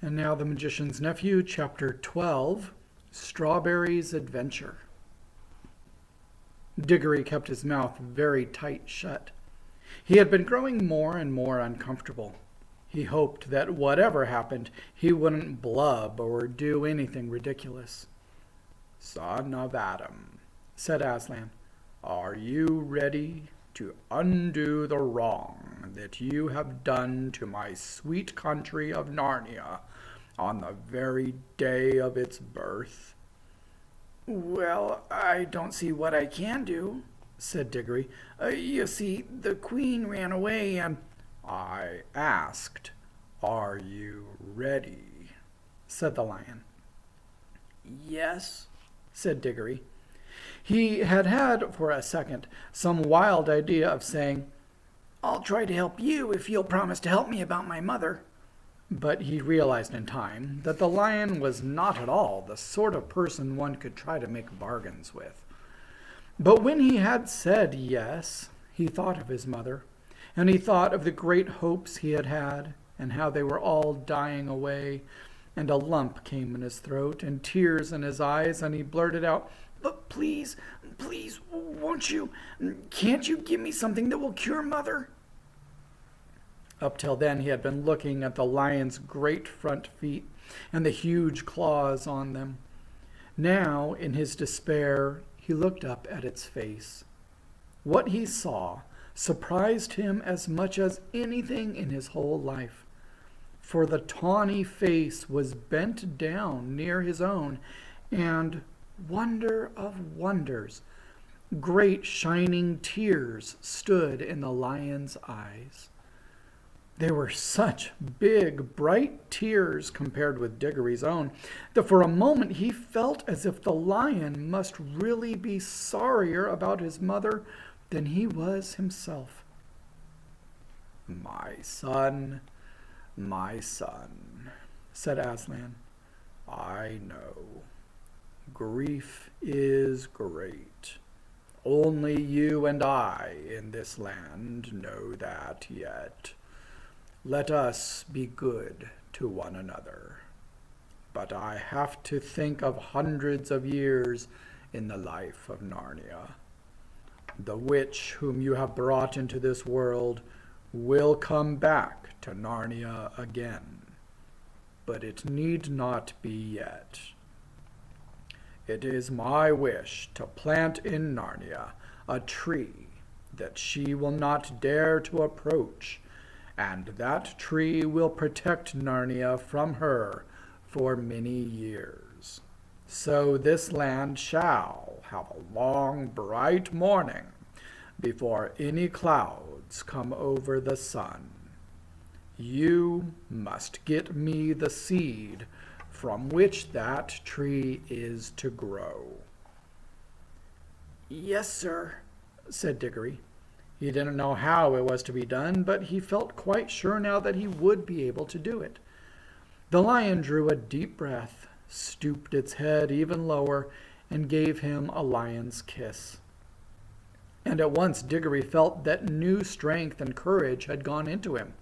And now The Magician's Nephew, Chapter 12, Strawberry's Adventure. Diggory kept his mouth very tight shut. He had been growing more and more uncomfortable. He hoped that whatever happened, he wouldn't blub or do anything ridiculous. "Son of Adam," said Aslan, "are you ready to undo the wrong that you have done to my sweet country of Narnia on the very day of its birth?" "Well, I don't see what I can do," said Diggory. "You see, the Queen ran away and—" "I asked, are you ready?" said the lion. "Yes," said Diggory. He had had, for a second, some wild idea of saying, "I'll try to help you if you'll promise to help me about my mother." But he realized in time that the lion was not at all the sort of person one could try to make bargains with. But when he had said yes, he thought of his mother, and he thought of the great hopes he had had, and how they were all dying away, and a lump came in his throat and tears in his eyes, and he blurted out, "But please, won't you? Can't you give me something that will cure Mother?" Up till then he had been looking at the lion's great front feet and the huge claws on them. Now, in his despair, he looked up at its face. What he saw surprised him as much as anything in his whole life. For the tawny face was bent down near his own, and, wonder of wonders, great shining tears stood in the lion's eyes. They were such big, bright tears compared with Diggory's own that for a moment he felt as if the lion must really be sorrier about his mother than he was himself. my son," said Aslan, "I know. Grief is great. Only you and I in this land know that yet. Let us be good to one another. But I have to think of hundreds of years in the life of Narnia. The witch whom you have brought into this world will come back to Narnia again, but it need not be yet. It is my wish to plant in Narnia a tree that she will not dare to approach, and that tree will protect Narnia from her for many years. So this land shall have a long, bright morning before any clouds come over the sun. You must get me the seed from which that tree is to grow." "Yes, sir," said Diggory. He didn't know how it was to be done, but he felt quite sure now that he would be able to do it. The lion drew a deep breath, stooped its head even lower, and gave him a lion's kiss. And at once Diggory felt that new strength and courage had gone into him.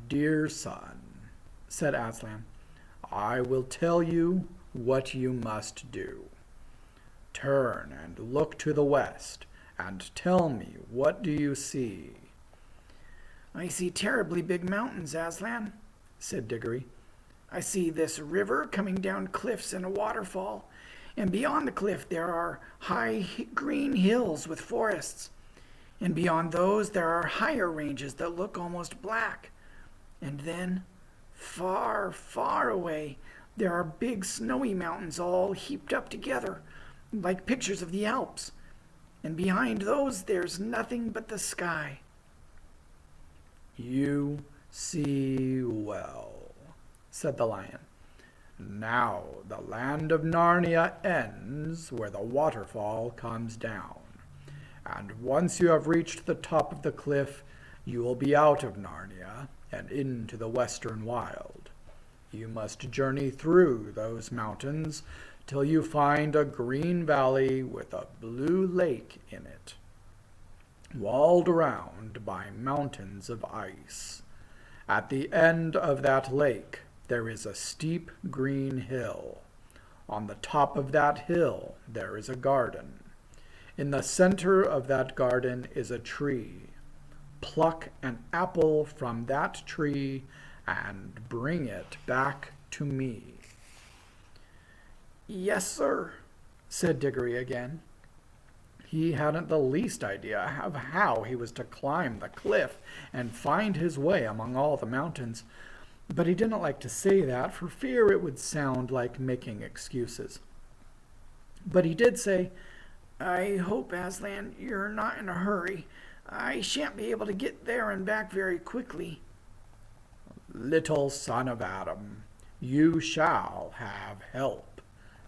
"Dear son," said Aslan, "I will tell you what you must do. Turn and look to the west, and tell me, what do you see?" "I see terribly big mountains, Aslan," said Diggory. "I see this river coming down cliffs and a waterfall, and beyond the cliff there are high green hills with forests, and beyond those there are higher ranges that look almost black, and then, far, far away, there are big snowy mountains all heaped up together, like pictures of the Alps, and behind those there's nothing but the sky." "You see well," said the lion. "Now the land of Narnia ends where the waterfall comes down, and once you have reached the top of the cliff, you will be out of Narnia and into the western wild. You must journey through those mountains till you find a green valley with a blue lake in it, walled around by mountains of ice. At the end of that lake there is a steep green hill. On the top of that hill there is a garden. In the center of that garden is a tree. Pluck an apple from that tree and bring it back to me." "Yes, sir," said Diggory again. He hadn't the least idea of how he was to climb the cliff and find his way among all the mountains, but he didn't like to say that for fear it would sound like making excuses. But he did say, "I hope, Aslan, you're not in a hurry. I shan't be able to get there and back very quickly." "Little son of Adam, you shall have help,"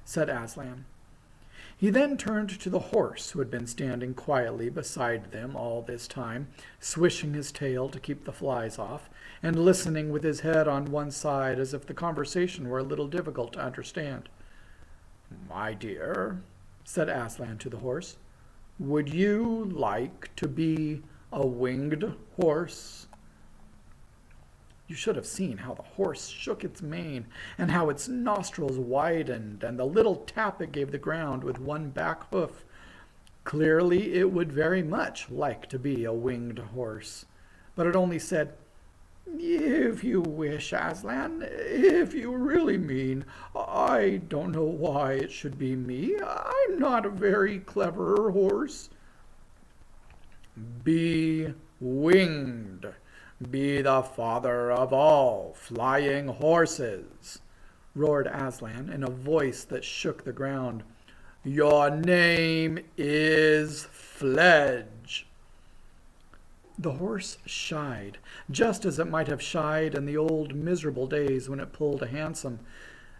said Aslan. He then turned to the horse who had been standing quietly beside them all this time, swishing his tail to keep the flies off, and listening with his head on one side as if the conversation were a little difficult to understand. "My dear," said Aslan to the horse, "would you like to be a winged horse?" You should have seen how the horse shook its mane, and how its nostrils widened, and the little tap it gave the ground with one back hoof. Clearly it would very much like to be a winged horse, but it only said, "If you wish, Aslan, if you really mean. I don't know why it should be me. I'm not a very clever horse." "Be winged. Be the father of all flying horses," roared Aslan in a voice that shook the ground. "Your name is Fledge." The horse shied, just as it might have shied in the old miserable days when it pulled a hansom.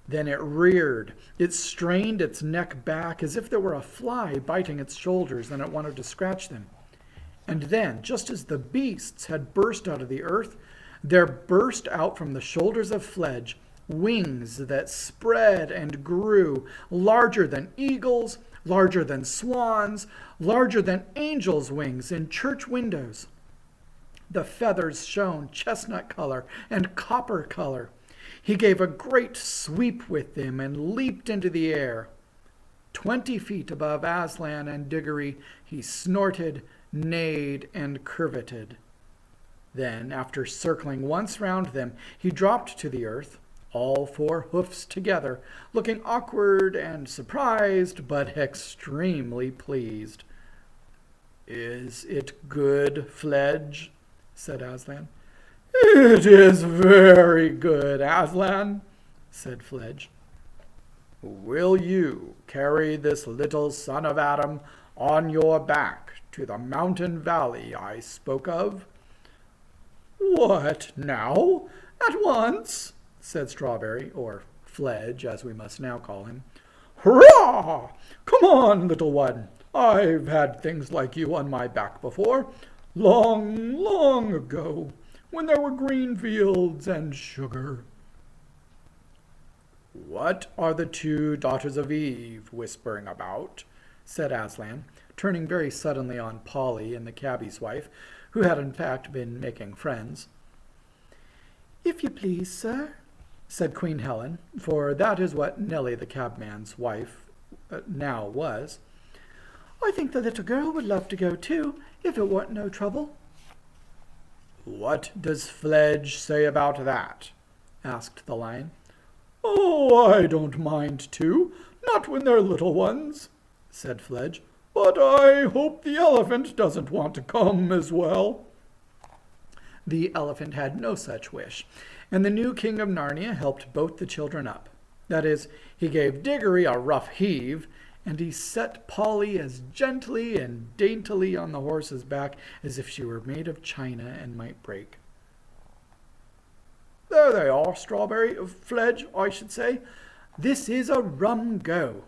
Then it reared. It strained its neck back as if there were a fly biting its shoulders and it wanted to scratch them. And then, just as the beasts had burst out of the earth, there burst out from the shoulders of Fledge wings that spread and grew, larger than eagles, larger than swans, larger than angels' wings in church windows. The feathers shone chestnut color and copper color. He gave a great sweep with them and leaped into the air. 20 feet above Aslan and Diggory, he snorted, neighed, and curveted. Then, after circling once round them, he dropped to the earth, all 4 hoofs together, looking awkward and surprised, but extremely pleased. "Is it good, Fledge?" said Aslan. "It is very good, Aslan," said Fledge. "Will you carry this little son of Adam on your back to the mountain valley I spoke of?" "What, now? At once?" said Strawberry, or Fledge, as we must now call him. "Hurrah! Come on, little one. I've had things like you on my back before, long, long ago, when there were green fields and sugar." "What are the 2 daughters of Eve whispering about?" said Aslan, turning very suddenly on Polly and the cabbie's wife, who had in fact been making friends. "If you please, sir," said Queen Helen, for that is what Nelly the cabman's wife now was, "I think the little girl would love to go too, if it weren't no trouble." "What does Fledge say about that?" asked the lion. "Oh, I don't mind too, not when they're little ones," said Fledge. "But I hope the elephant doesn't want to come as well." The elephant had no such wish, and the new king of Narnia helped both the children up. That is, he gave Diggory a rough heave, and he set Polly as gently and daintily on the horse's back as if she were made of china and might break. "There they are, Strawberry, Fledge, I should say. This is a rum go."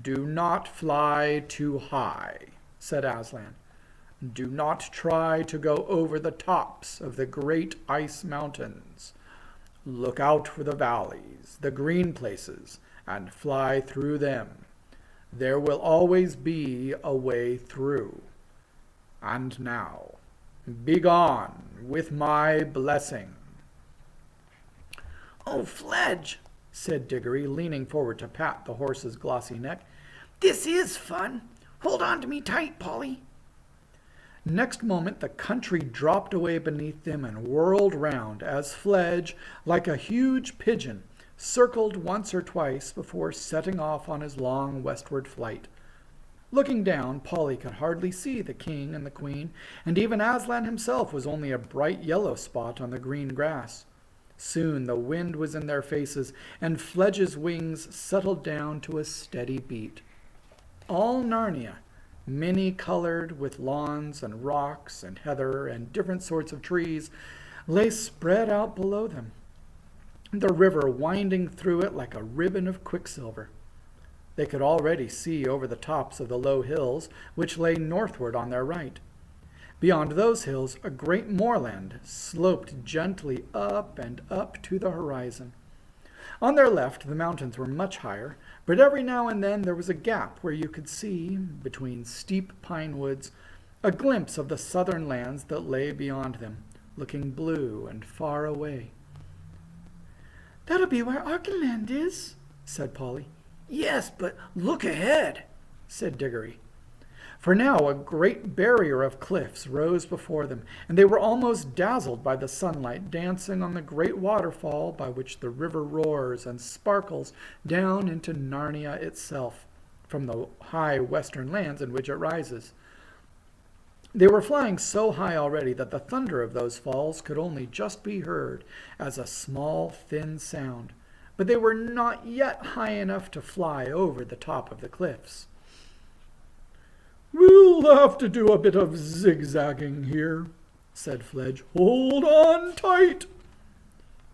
"Do not fly too high," said Aslan. "Do not try to go over the tops of the great ice mountains. Look out for the valleys, the green places, and fly through them. There will always be a way through. And now, Begone with my blessing." "Oh, Fledge," said Diggory, leaning forward to pat the horse's glossy neck. "this is fun. Hold on to me tight, Polly." Next moment the country dropped away beneath them and whirled round as Fledge, like a huge pigeon, circled once or twice before setting off on his long westward flight. Looking down, Polly could hardly see the king and the queen, and even Aslan himself was only a bright yellow spot on the green grass. Soon the wind was in their faces, and Fledge's wings settled down to a steady beat. All Narnia, many-colored with lawns and rocks and heather and different sorts of trees, lay spread out below them, the river winding through it like a ribbon of quicksilver. They could already see over the tops of the low hills which lay northward on their right. Beyond those hills, a great moorland sloped gently up and up to the horizon. On their left, the mountains were much higher, but every now and then there was a gap where you could see, between steep pine woods, a glimpse of the southern lands that lay beyond them, looking blue and far away. "That'll be where Archenland is," said Polly. "Yes, but look ahead," said Diggory. For now a great barrier of cliffs rose before them, and they were almost dazzled by the sunlight dancing on the great waterfall by which the river roars and sparkles down into Narnia itself, from the high western lands in which it rises. They were flying so high already that the thunder of those falls could only just be heard as a small, thin sound, but they were not yet high enough to fly over the top of the cliffs. "We'll have to do a bit of zigzagging here," said Fledge. "Hold on tight."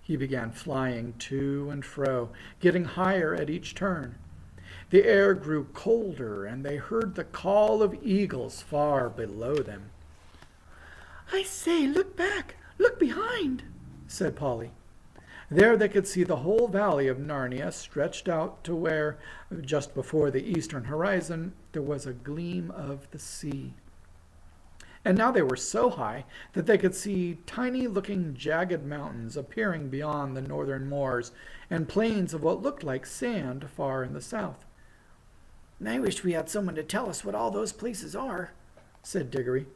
He began flying to and fro, getting higher at each turn. The air grew colder, and they heard the call of eagles far below them. "I say, look back, look behind," said Polly. There they could see the whole valley of Narnia stretched out to where, just before the eastern horizon, there was a gleam of the sea. And now they were so high that they could see tiny-looking jagged mountains appearing beyond the northern moors, and plains of what looked like sand far in the south. "I wish we had someone to tell us what all those places are," said Diggory.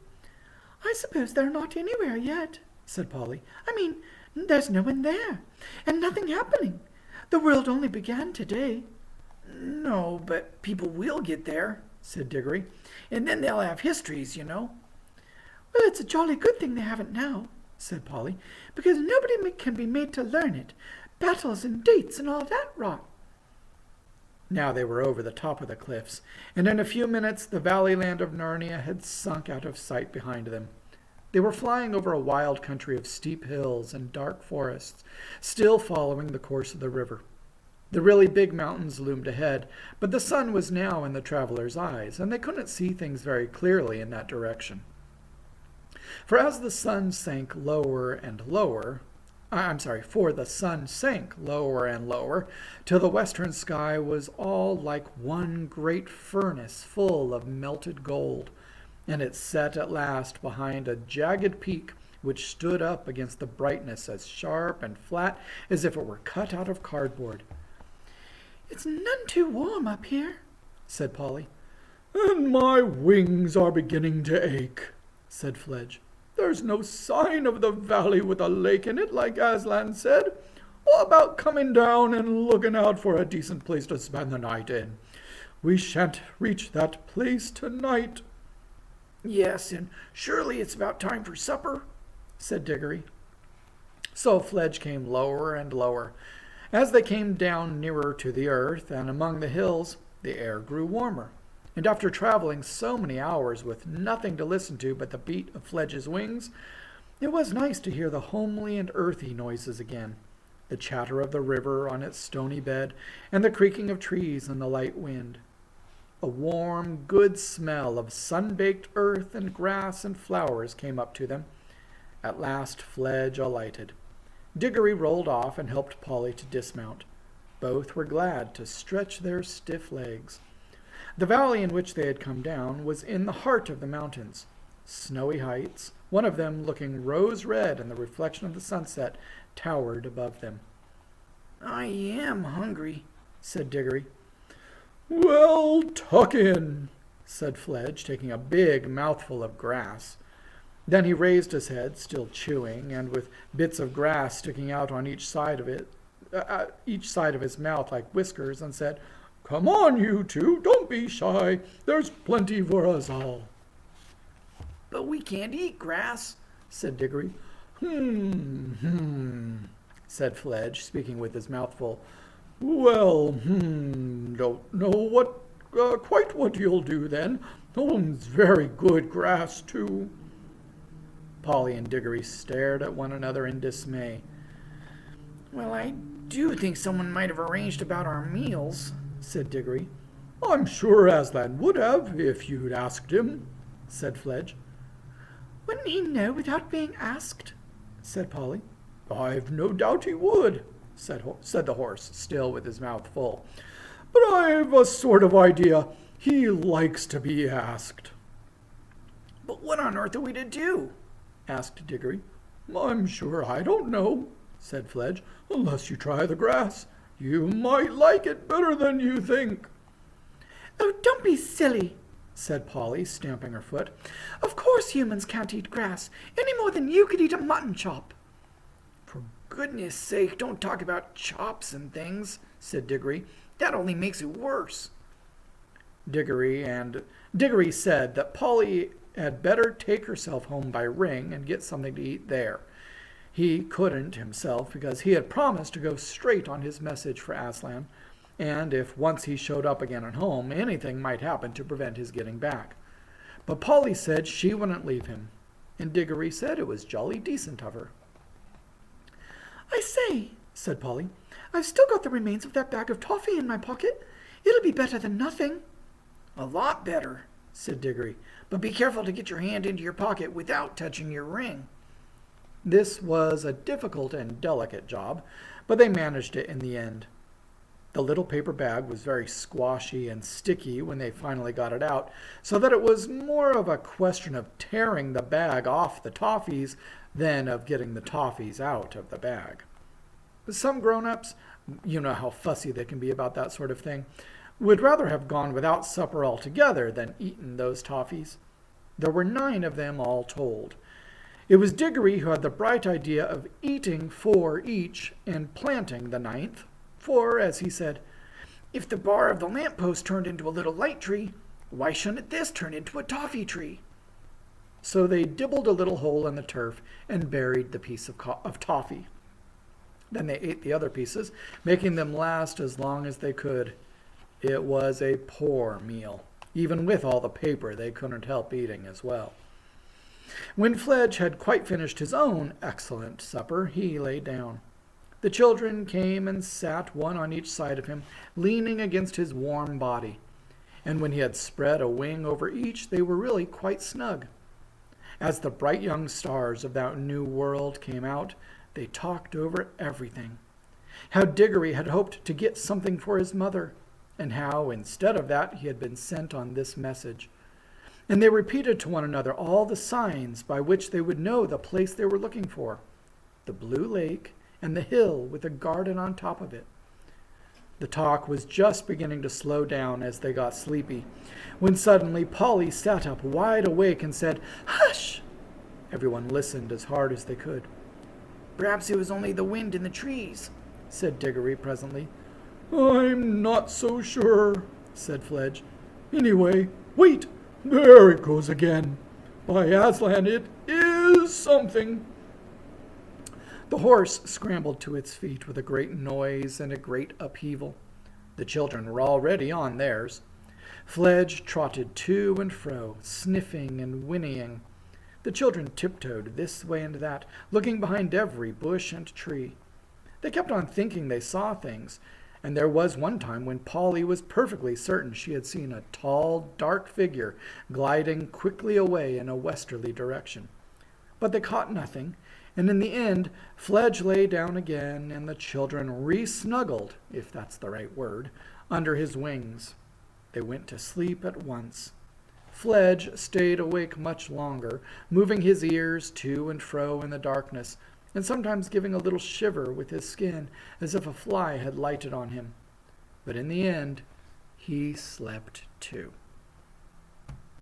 "I suppose they're not anywhere yet," said Polly. "I mean, there's no one there, and nothing happening. The world only began today." "No, but people will get there," said Diggory, "and then they'll have histories, you know." "Well, it's a jolly good thing they haven't now," said Polly, "because nobody can be made to learn it. Battles and dates and all that rot." Now they were over the top of the cliffs, and in a few minutes the valley land of Narnia had sunk out of sight behind them. They were flying over a wild country of steep hills and dark forests, still following the course of the river. The really big mountains loomed ahead, but the sun was now in the travelers' eyes, and they couldn't see things very clearly in that direction. For as the sun sank lower and lower, for the sun sank lower and lower, till the western sky was all like one great furnace full of melted gold, and it set at last behind a jagged peak which stood up against the brightness as sharp and flat as if it were cut out of cardboard. "It's none too warm up here," said Polly. "And my wings are beginning to ache," said Fledge. "There's no sign of the valley with a lake in it, like Aslan said. What about coming down and looking out for a decent place to spend the night in? We shan't reach that place tonight." "Yes, and surely it's about time for supper," said Diggory. So Fledge came lower and lower. As they came down nearer to the earth and among the hills, the air grew warmer. And after traveling so many hours with nothing to listen to but the beat of Fledge's wings, it was nice to hear the homely and earthy noises again, the chatter of the river on its stony bed, and the creaking of trees in the light wind. A warm, good smell of sun-baked earth and grass and flowers came up to them. At last Fledge alighted. Diggory rolled off and helped Polly to dismount. Both were glad to stretch their stiff legs. The valley in which they had come down was in the heart of the mountains. snowy heights, one of them looking rose-red in the reflection of the sunset, towered above them. I am hungry, said Diggory. Well, tuck in, said Fledge, taking a big mouthful of grass. Then he raised his head, still chewing, and with bits of grass sticking out on each side of his mouth like whiskers, and said, "Come on, you two, don't be shy. There's plenty for us all." But we can't eat grass, said Diggory. Said Fledge, speaking with his mouth full. Well, don't know quite what you'll do then. It's very good grass, too. Polly and Diggory stared at one another in dismay. Well, I do think someone might have arranged about our meals, said Diggory. I'm sure Aslan would have, if you'd asked him, said Fledge. Wouldn't he know without being asked? Said Polly. I've no doubt he would, said the horse, still with his mouth full. But I've a sort of idea he likes to be asked. But what on earth are we to do? Asked Diggory. I'm sure I don't know, said Fledge, unless you try the grass. You might like it better than you think. Oh, don't be silly, said Polly, stamping her foot. Of course humans can't eat grass, any more than you could eat a mutton chop. For goodness sake, don't talk about chops and things, said Diggory. That only makes it worse. Diggory said that Polly had better take herself home by ring and get something to eat there. He couldn't himself because he had promised to go straight on his message for Aslan, and if once he showed up again at home, anything might happen to prevent his getting back. But Polly said she wouldn't leave him, and Diggory said it was jolly decent of her. I say, said Polly, I've still got the remains of that bag of toffee in my pocket. It'll be better than nothing. A lot better, said Diggory, but be careful to get your hand into your pocket without touching your ring. This was a difficult and delicate job, but they managed it in the end. The little paper bag was very squashy and sticky when they finally got it out, so that it was more of a question of tearing the bag off the toffees than of getting the toffees out of the bag. Some grown-ups, you know how fussy they can be about that sort of thing, would rather have gone without supper altogether than eaten those toffees. There were 9 of them all told. It was Diggory who had the bright idea of eating 4 each and planting the 9th, for, as he said, if the bar of the lamp-post turned into a little light tree, why shouldn't this turn into a toffee tree? So they dibbled a little hole in the turf and buried the piece of toffee. Then they ate the other pieces, making them last as long as they could. It was a poor meal. Even with all the paper, they couldn't help eating as well. When Fledge had quite finished his own excellent supper, he lay down. The children came and sat one on each side of him, leaning against his warm body. And when he had spread a wing over each, they were really quite snug. As the bright young stars of that new world came out, they talked over everything. How Diggory had hoped to get something for his mother, and how, instead of that, he had been sent on this message. And they repeated to one another all the signs by which they would know the place they were looking for, the blue lake and the hill with a garden on top of it. The talk was just beginning to slow down as they got sleepy, when suddenly Polly sat up wide awake and said, "Hush!" Everyone listened as hard as they could. Perhaps it was only the wind in the trees, said Diggory presently. I'm not so sure, said Fledge. Anyway, wait! There it goes again. By Aslan, it is something. The horse scrambled to its feet with a great noise and a great upheaval. The children were already on theirs. Fledge trotted to and fro, sniffing and whinnying. The children tiptoed this way and that, looking behind every bush and tree. They kept on thinking they saw things, and there was one time when Polly was perfectly certain she had seen a tall, dark figure gliding quickly away in a westerly direction. But they caught nothing, and in the end Fledge lay down again, and the children re-snuggled, if that's the right word, under his wings. They went to sleep at once. Fledge stayed awake much longer, moving his ears to and fro in the darkness, and sometimes giving a little shiver with his skin as if a fly had lighted on him. But in the end, he slept too.